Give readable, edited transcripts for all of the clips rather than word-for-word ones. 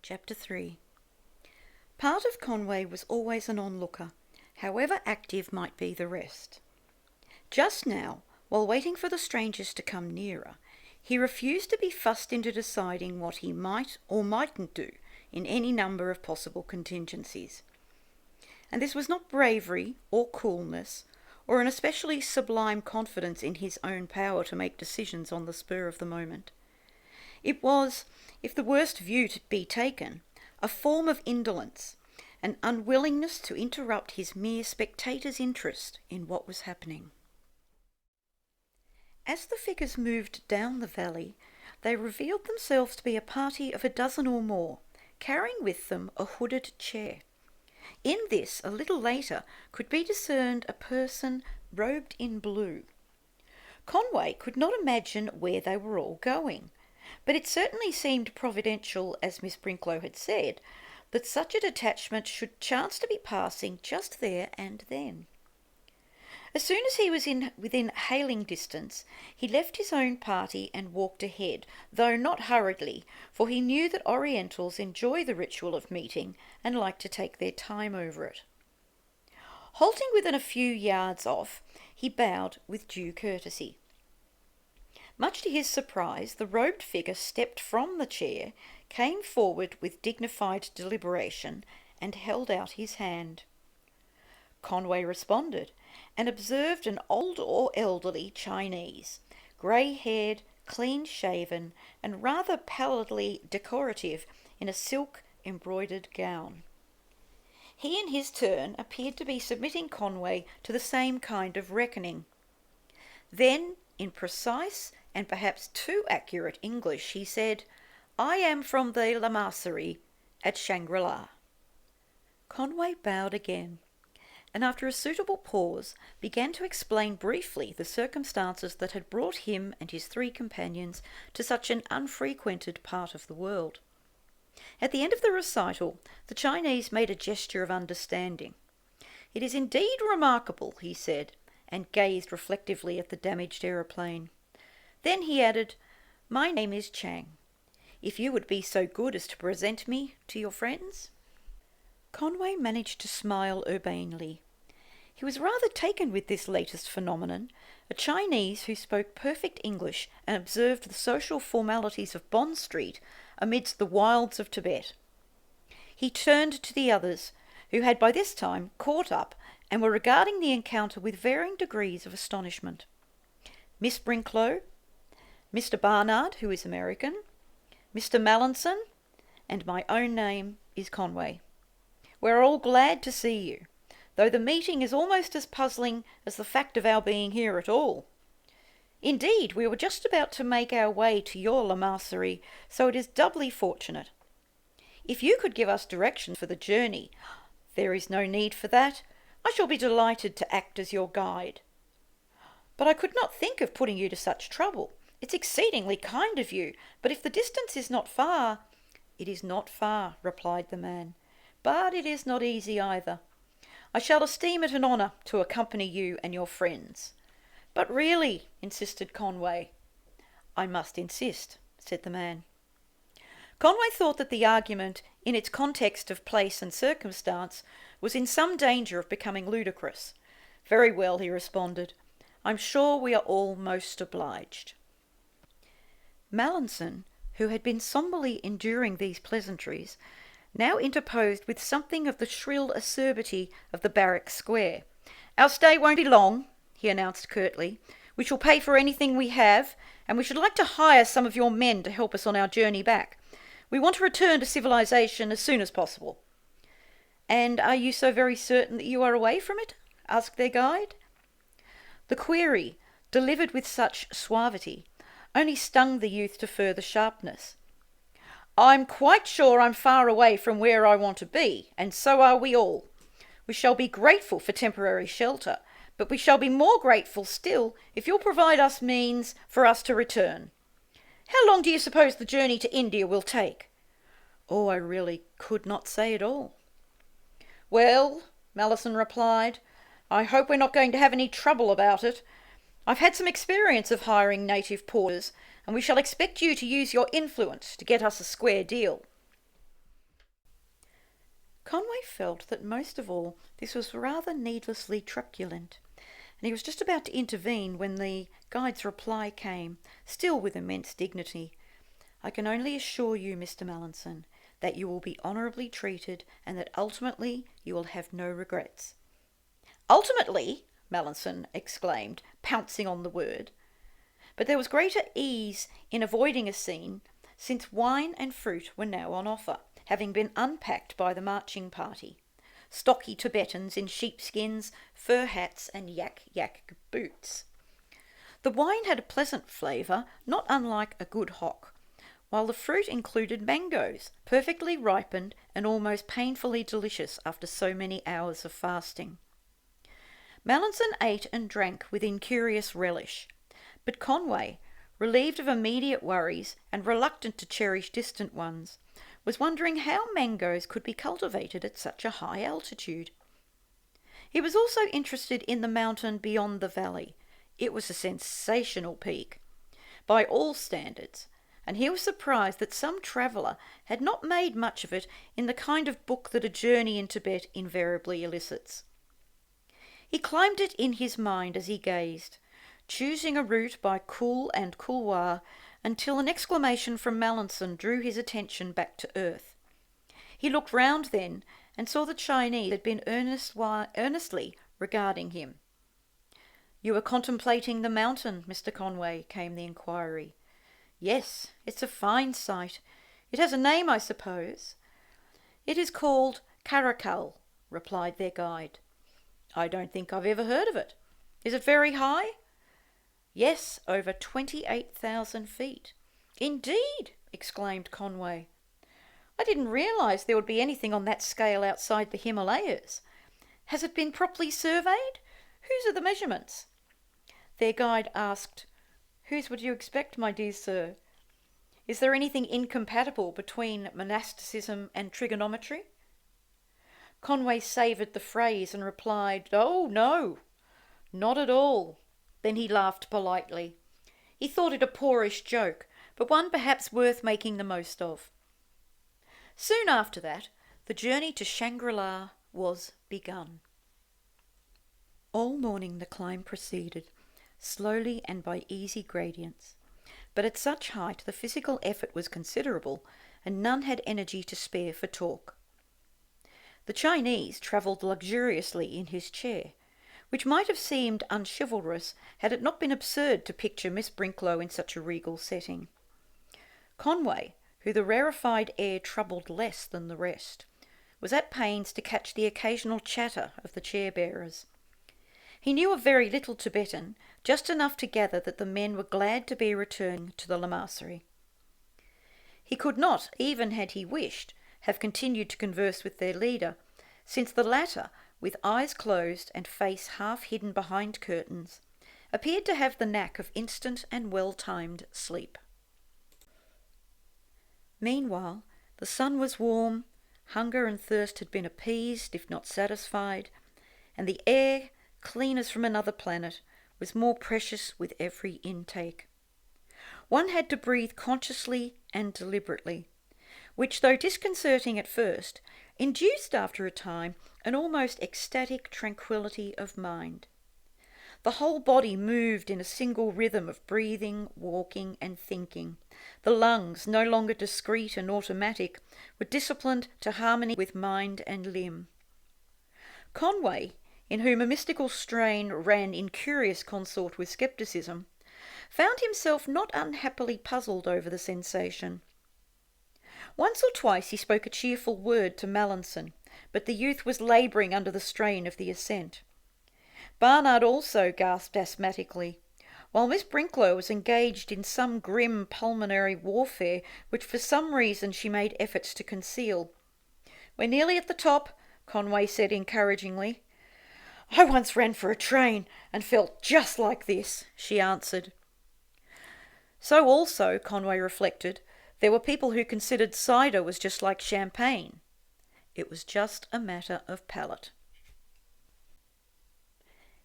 Chapter 3. Part of Conway was always an onlooker, however active might be the rest. Just now, while waiting for the strangers to come nearer, he refused to be fussed into deciding what he might or mightn't do in any number of possible contingencies. And this was not bravery or coolness, or an especially sublime confidence in his own power to make decisions on the spur of the moment. It was, if the worst view to be taken, a form of indolence, an unwillingness to interrupt his mere spectator's interest in what was happening. As the figures moved down the valley, they revealed themselves to be a party of a dozen or more, carrying with them a hooded chair. In this, a little later, could be discerned a person robed in blue. Conway could not imagine where they were all going, but it certainly seemed providential, as Miss Brinklow had said, that such a detachment should chance to be passing just there and then. As soon as he was within hailing distance, he left his own party and walked ahead, though not hurriedly, for he knew that Orientals enjoy the ritual of meeting and like to take their time over it. Halting within a few yards off, he bowed with due courtesy. Much to his surprise, the robed figure stepped from the chair, came forward with dignified deliberation, and held out his hand. Conway responded, and observed an old or elderly Chinese, grey-haired, clean-shaven, and rather pallidly decorative in a silk embroidered gown. He in his turn appeared to be submitting Conway to the same kind of reckoning. Then, in precise and perhaps too accurate English, he said, "I am from the Lamasery at Shangri-La." Conway bowed again, and after a suitable pause began to explain briefly the circumstances that had brought him and his three companions to such an unfrequented part of the world. At the end of the recital, the Chinese made a gesture of understanding. "It is indeed remarkable," he said, and gazed reflectively at the damaged aeroplane. Then he added, "My name is Chang. If you would be so good as to present me to your friends?" Conway managed to smile urbanely. He was rather taken with this latest phenomenon, a Chinese who spoke perfect English and observed the social formalities of Bond Street amidst the wilds of Tibet. He turned to the others, who had by this time caught up and were regarding the encounter with varying degrees of astonishment. "Miss Brinklow, Mr. Barnard, who is American, Mr. Mallinson, and my own name is Conway. We're all glad to see you, though the meeting is almost as puzzling as the fact of our being here at all. Indeed, we were just about to make our way to your Lamasery, so it is doubly fortunate. If you could give us directions for the journey—" "There is no need for that. I shall be delighted to act as your guide." "But I could not think of putting you to such trouble. It's exceedingly kind of you, but if the distance is not far—" "It is not far," replied the man, "but it is not easy either. I shall esteem it an honour to accompany you and your friends." "But really," insisted Conway. "I must insist," said the man. Conway thought that the argument, in its context of place and circumstance, was in some danger of becoming ludicrous. "Very well," he responded. "I'm sure we are all most obliged." Mallinson, who had been sombrely enduring these pleasantries, now interposed with something of the shrill acerbity of the barrack square. "Our stay won't be long," he announced curtly. "We shall pay for anything we have, and we should like to hire some of your men to help us on our journey back. We want to return to civilization as soon as possible." "And are you so very certain that you are away from it?" asked their guide. The query, delivered with such suavity, only stung the youth to further sharpness. "I'm quite sure I'm far away from where I want to be, and so are we all. We shall be grateful for temporary shelter, but we shall be more grateful still if you'll provide us means for us to return. How long do you suppose the journey to India will take?" "Oh, I really could not say at all." "Well," Mallinson replied, "I hope we're not going to have any trouble about it. I've had some experience of hiring native porters, and we shall expect you to use your influence to get us a square deal." Conway felt that most of all this was rather needlessly truculent, and he was just about to intervene when the guide's reply came, still with immense dignity. "I can only assure you, Mr. Mallinson, that you will be honourably treated and that ultimately you will have no regrets." "Ultimately!" Mallinson exclaimed, pouncing on the word. But there was greater ease in avoiding a scene, since wine and fruit were now on offer, having been unpacked by the marching party. Stocky Tibetans in sheepskins, fur hats, and yak boots. The wine had a pleasant flavour, not unlike a good hock, while the fruit included mangoes, perfectly ripened and almost painfully delicious after so many hours of fasting. Mallinson ate and drank with incurious relish, but Conway, relieved of immediate worries and reluctant to cherish distant ones, was wondering how mangoes could be cultivated at such a high altitude. He was also interested in the mountain beyond the valley. It was a sensational peak, by all standards, and he was surprised that some traveller had not made much of it in the kind of book that a journey in Tibet invariably elicits. He climbed it in his mind as he gazed, choosing a route by khul and couloir, until an exclamation from Mallinson drew his attention back to earth. He looked round then and saw the Chinese had been earnestly regarding him. "You are contemplating the mountain, Mr. Conway?" came the inquiry. "Yes, it's a fine sight. It has a name, I suppose?" "It is called Karakul," replied their guide. "I don't think I've ever heard of it. Is it very high?" "Yes, over 28,000 feet. "Indeed!" exclaimed Conway. "I didn't realise there would be anything on that scale outside the Himalayas. Has it been properly surveyed? Whose are the measurements?" Their guide asked, "Whose would you expect, my dear sir? Is there anything incompatible between monasticism and trigonometry?" Conway savoured the phrase and replied, "Oh, no, not at all." Then he laughed politely. He thought it a poorish joke, but one perhaps worth making the most of. Soon after that, the journey to Shangri-La was begun. All morning the climb proceeded, slowly and by easy gradients. But at such height the physical effort was considerable, and none had energy to spare for talk. The Chinese travelled luxuriously in his chair, which might have seemed unchivalrous had it not been absurd to picture Miss Brinklow in such a regal setting. Conway, who the rarefied air troubled less than the rest, was at pains to catch the occasional chatter of the chair-bearers. He knew a very little Tibetan, just enough to gather that the men were glad to be returning to the Lamasery. He could not, even had he wished, have continued to converse with their leader, since the latter, with eyes closed and face half hidden behind curtains, appeared to have the knack of instant and well-timed sleep. Meanwhile, the sun was warm, hunger and thirst had been appeased, if not satisfied, and the air, clean as from another planet, was more precious with every intake. One had to breathe consciously and deliberately, which, though disconcerting at first, induced after a time an almost ecstatic tranquillity of mind. The whole body moved in a single rhythm of breathing, walking, and thinking. The lungs, no longer discrete and automatic, were disciplined to harmony with mind and limb. Conway, in whom a mystical strain ran in curious consort with scepticism, found himself not unhappily puzzled over the sensation. Once or twice he spoke a cheerful word to Mallinson, but the youth was labouring under the strain of the ascent. Barnard also gasped asthmatically, while Miss Brinklow was engaged in some grim pulmonary warfare which for some reason she made efforts to conceal. "We're nearly at the top," Conway said encouragingly. "I once ran for a train and felt just like this," she answered. So also, Conway reflected, there were people who considered cider was just like champagne. It was just a matter of palate.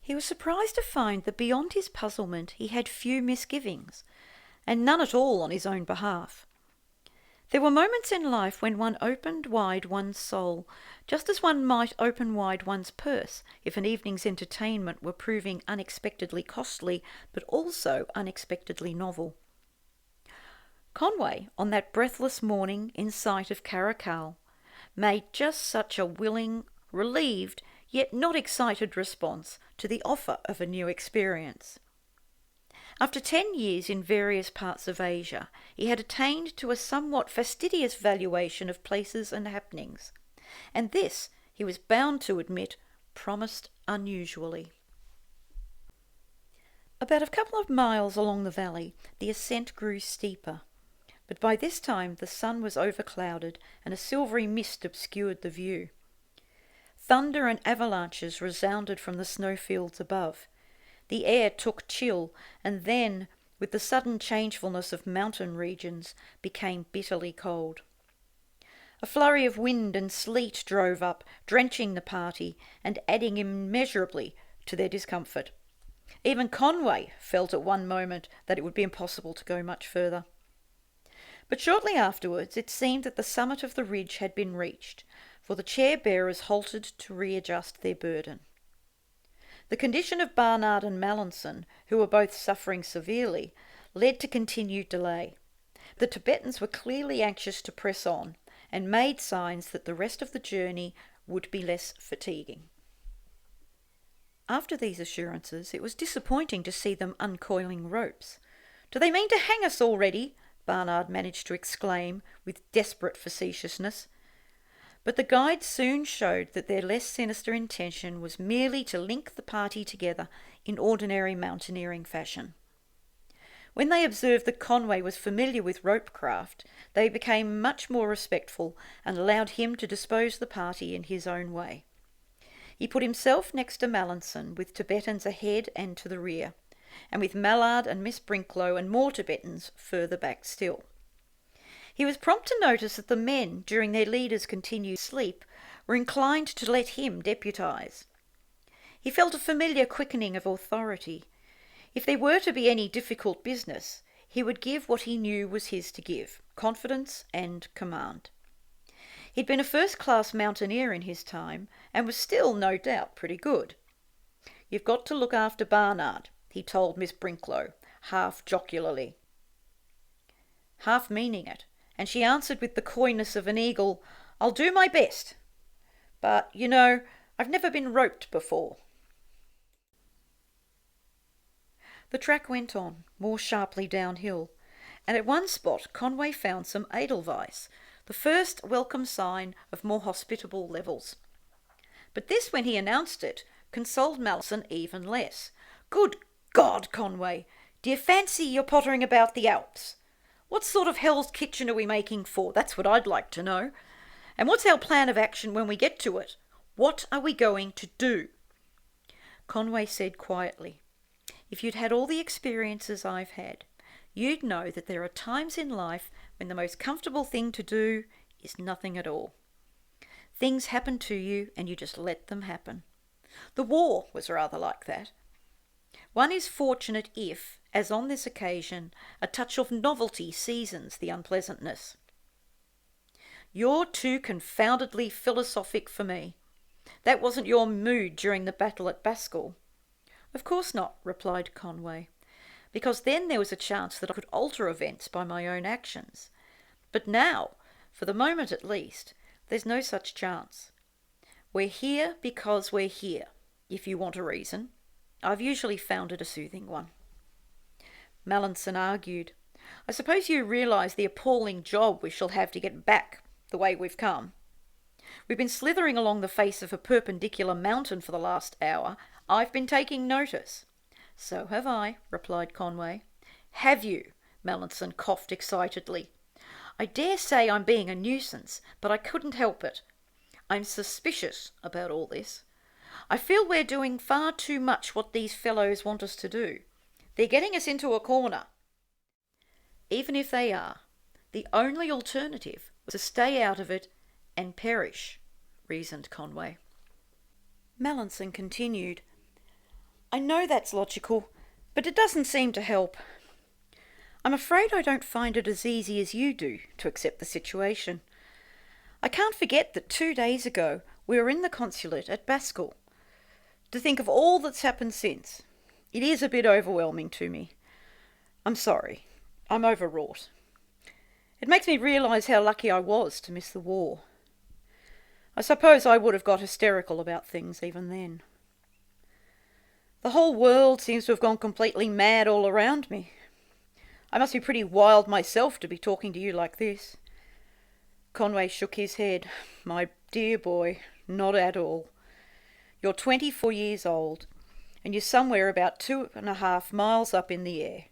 He was surprised to find that beyond his puzzlement he had few misgivings, and none at all on his own behalf. There were moments in life when one opened wide one's soul, just as one might open wide one's purse if an evening's entertainment were proving unexpectedly costly, but also unexpectedly novel. Conway, on that breathless morning in sight of Caracal, made just such a willing, relieved, yet not excited response to the offer of a new experience. After 10 years in various parts of Asia, he had attained to a somewhat fastidious valuation of places and happenings, and this, he was bound to admit, promised unusually. About a couple of miles along the valley, the ascent grew steeper, but by this time the sun was overclouded and a silvery mist obscured the view. Thunder and avalanches resounded from the snowfields above. The air took chill, and then, with the sudden changefulness of mountain regions, became bitterly cold. A flurry of wind and sleet drove up, drenching the party and adding immeasurably to their discomfort. Even Conway felt at one moment that it would be impossible to go much further. But shortly afterwards it seemed that the summit of the ridge had been reached, for the chair-bearers halted to readjust their burden. The condition of Barnard and Mallinson, who were both suffering severely, led to continued delay. The Tibetans were clearly anxious to press on, and made signs that the rest of the journey would be less fatiguing. After these assurances, it was disappointing to see them uncoiling ropes. "Do they mean to hang us already?" Barnard managed to exclaim with desperate facetiousness. But the guides soon showed that their less sinister intention was merely to link the party together in ordinary mountaineering fashion. When they observed that Conway was familiar with rope craft, they became much more respectful and allowed him to dispose the party in his own way. He put himself next to Mallinson, with Tibetans ahead and to the rear, and with Mallard and Miss Brinklow and more Tibetans further back still. He was prompt to notice that the men, during their leader's continued sleep, were inclined to let him deputise. He felt a familiar quickening of authority. If there were to be any difficult business, he would give what he knew was his to give, confidence and command. He'd been a first-class mountaineer in his time, and was still, no doubt, pretty good. "You've got to look after Barnard," he told Miss Brinklow, half jocularly, half meaning it, and she answered with the coyness of an eagle, "I'll do my best. But, you know, I've never been roped before." The track went on, more sharply downhill, and at one spot Conway found some edelweiss, the first welcome sign of more hospitable levels. But this, when he announced it, consoled Mallinson even less. "Good God, Conway, do you fancy you're pottering about the Alps? What sort of Hell's Kitchen are we making for? That's what I'd like to know. And what's our plan of action when we get to it? What are we going to do?" Conway said quietly, "If you'd had all the experiences I've had, you'd know that there are times in life when the most comfortable thing to do is nothing at all. Things happen to you and you just let them happen. The war was rather like that. One is fortunate if, as on this occasion, a touch of novelty seasons the unpleasantness. You're too confoundedly philosophic for me. That wasn't your mood during the battle at Baskell." "Of course not," replied Conway, "because then there was a chance that I could alter events by my own actions. But now, for the moment at least, there's no such chance. We're here because we're here, if you want a reason. I've usually found it a soothing one." Mallinson argued, "I suppose you realise the appalling job we shall have to get back the way we've come. We've been slithering along the face of a perpendicular mountain for the last hour. I've been taking notice." "So have I," replied Conway. "Have you?" Mallinson coughed excitedly. "I dare say I'm being a nuisance, but I couldn't help it. I'm suspicious about all this. I feel we're doing far too much what these fellows want us to do. They're getting us into a corner." "Even if they are, the only alternative was to stay out of it and perish," reasoned Conway. Mallinson continued, "I know that's logical, but it doesn't seem to help. I'm afraid I don't find it as easy as you do to accept the situation. I can't forget that 2 days ago we were in the consulate at Baskul. To think of all that's happened since, it is a bit overwhelming to me. I'm sorry. I'm overwrought. It makes me realise how lucky I was to miss the war. I suppose I would have got hysterical about things even then. The whole world seems to have gone completely mad all around me. I must be pretty wild myself to be talking to you like this. Conway shook his head. My dear boy, not at all. You're 24 years old, and you're somewhere about 2.5 miles up in the air.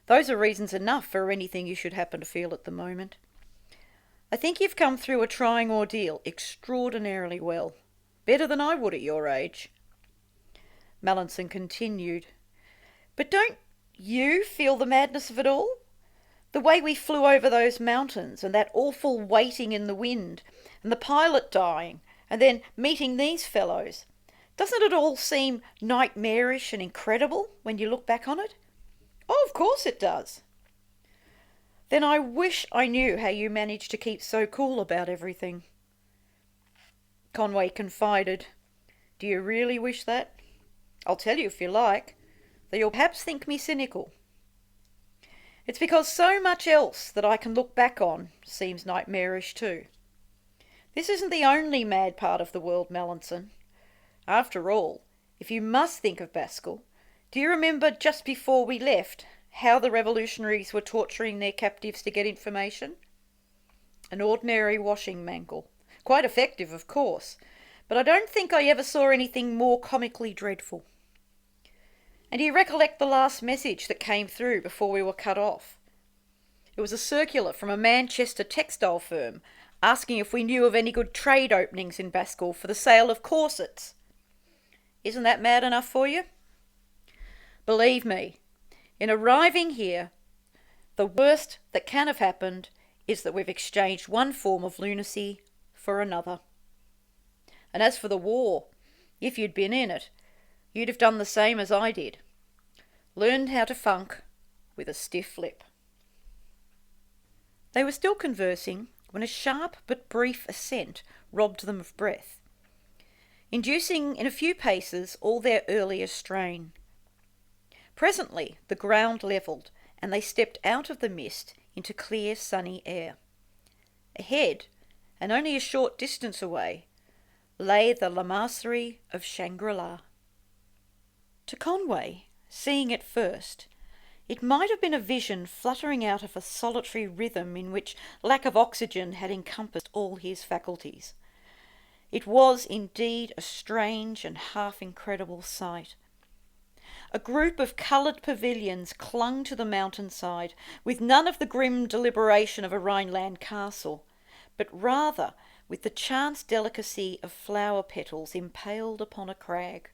Those are reasons enough for anything you should happen to feel at the moment. I think you've come through a trying ordeal extraordinarily well, better than I would at your age. Mallinson continued, But don't you feel the madness of it all? The way we flew over those mountains, and that awful waiting in the wind, and the pilot dying, and then meeting these fellows. Doesn't it all seem nightmarish and incredible when you look back on it? Oh, of course it does. Then I wish I knew how you managed to keep so cool about everything. Conway confided, Do you really wish that? I'll tell you if you like, though you'll perhaps think me cynical. It's because so much else that I can look back on seems nightmarish too. This isn't the only mad part of the world, Mallinson. After all, if you must think of Baskul, do you remember just before we left how the revolutionaries were torturing their captives to get information? An ordinary washing mangle. Quite effective, of course, but I don't think I ever saw anything more comically dreadful. And do you recollect the last message that came through before we were cut off? It was a circular from a Manchester textile firm asking if we knew of any good trade openings in Baskul for the sale of corsets. Isn't that mad enough for you? Believe me, in arriving here, the worst that can have happened is that we've exchanged one form of lunacy for another. And as for the war, if you'd been in it, you'd have done the same as I did. Learned how to funk with a stiff lip. They were still conversing when a sharp but brief ascent robbed them of breath, inducing in a few paces all their earlier strain. Presently the ground levelled, and they stepped out of the mist into clear sunny air. Ahead, and only a short distance away, lay the Lamasery of Shangri-La. To Conway, seeing it first, it might have been a vision fluttering out of a solitary rhythm in which lack of oxygen had encompassed all his faculties. It was indeed a strange and half-incredible sight. A group of coloured pavilions clung to the mountainside, with none of the grim deliberation of a Rhineland castle, but rather with the chance delicacy of flower petals impaled upon a crag.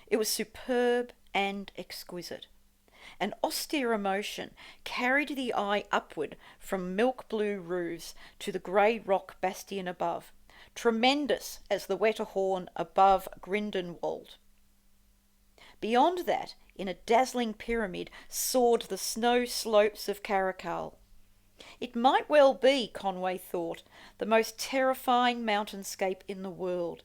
It was superb and exquisite. An austere emotion carried the eye upward from milk-blue roofs to the grey rock bastion above, tremendous as the Wetterhorn above Grindelwald. Beyond that, in a dazzling pyramid, soared the snow slopes of Caracal. It might well be, Conway thought, the most terrifying mountainscape in the world,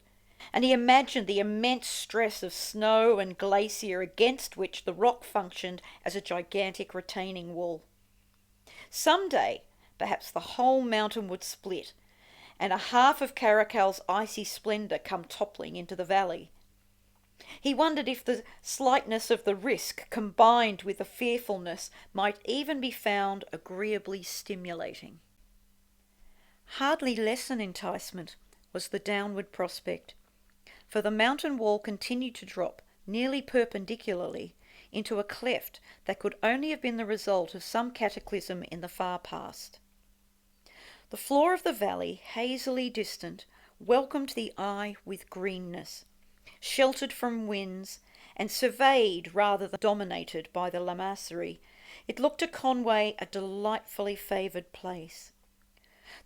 and he imagined the immense stress of snow and glacier against which the rock functioned as a gigantic retaining wall. Some day, perhaps the whole mountain would split, and a half of Caracal's icy splendour come toppling into the valley. He wondered if the slightness of the risk, combined with the fearfulness, might even be found agreeably stimulating. Hardly less an enticement was the downward prospect, for the mountain wall continued to drop nearly perpendicularly into a cleft that could only have been the result of some cataclysm in the far past. The floor of the valley, hazily distant, welcomed the eye with greenness, sheltered from winds, and surveyed rather than dominated by the Lamasery. It looked to Conway a delightfully favoured place.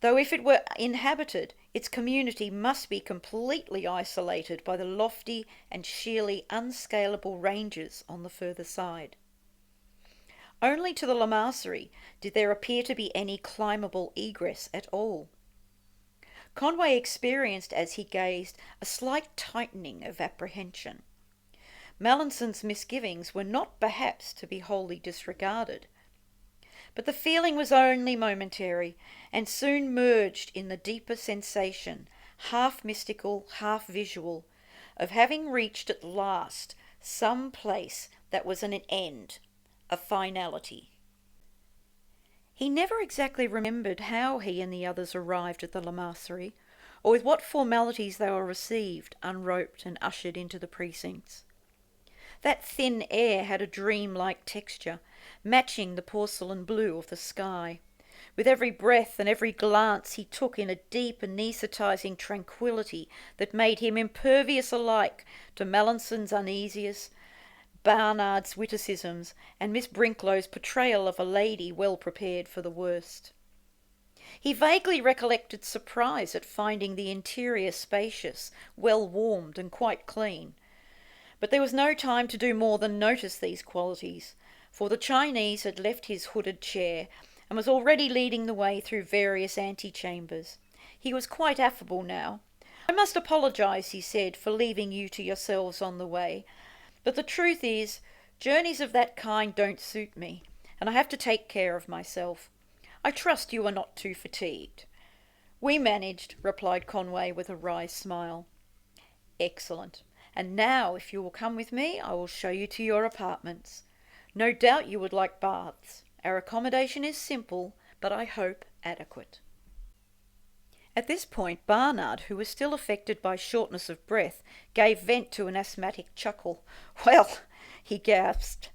Though if it were inhabited, its community must be completely isolated by the lofty and sheerly unscalable ranges on the further side. Only to the Lamassery did there appear to be any climbable egress at all. Conway experienced as he gazed a slight tightening of apprehension. Mallinson's misgivings were not perhaps to be wholly disregarded, but the feeling was only momentary, and soon merged in the deeper sensation, half mystical, half visual, of having reached at last some place that was an end, a finality. He never exactly remembered how he and the others arrived at the Lamassery, or with what formalities they were received, unroped and ushered into the precincts. That thin air had a dream-like texture, matching the porcelain blue of the sky. With every breath and every glance he took in a deep anaesthetising tranquillity that made him impervious alike to Mallinson's uneasiness, Barnard's witticisms, and Miss Brinklow's portrayal of a lady well prepared for the worst. He vaguely recollected surprise at finding the interior spacious, well warmed, and quite clean. But there was no time to do more than notice these qualities, for the Chinese had left his hooded chair and was already leading the way through various antechambers. He was quite affable now. "I must apologise," he said, "for leaving you to yourselves on the way, but the truth is, journeys of that kind don't suit me, and I have to take care of myself. I trust you are not too fatigued." "We managed," replied Conway with a wry smile. "Excellent. And now, if you will come with me, I will show you to your apartments. No doubt you would like baths. Our accommodation is simple, but I hope adequate." At this point, Barnard, who was still affected by shortness of breath, gave vent to an asthmatic chuckle. "Well," he gasped,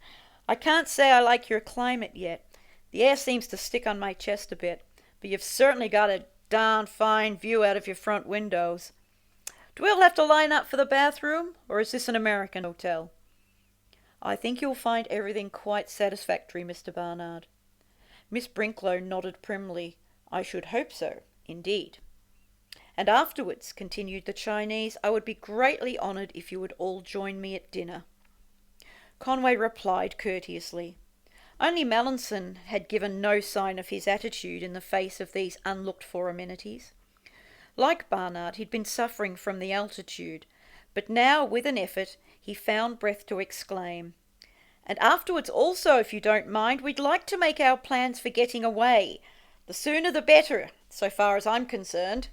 "I can't say I like your climate yet. The air seems to stick on my chest a bit, but you've certainly got a darn fine view out of your front windows. Do we all have to line up for the bathroom, or is this an American hotel?" "I think you'll find everything quite satisfactory, Mr. Barnard." Miss Brinklow nodded primly. "I should hope so, indeed." "And afterwards," continued the Chinese, "I would be greatly honoured if you would all join me at dinner." Conway replied courteously. Only Mallinson had given no sign of his attitude in the face of these unlooked-for amenities. Like Barnard, he'd been suffering from the altitude, but now, with an effort, he found breath to exclaim, "And afterwards also, if you don't mind, we'd like to make our plans for getting away. The sooner the better, so far as I'm concerned."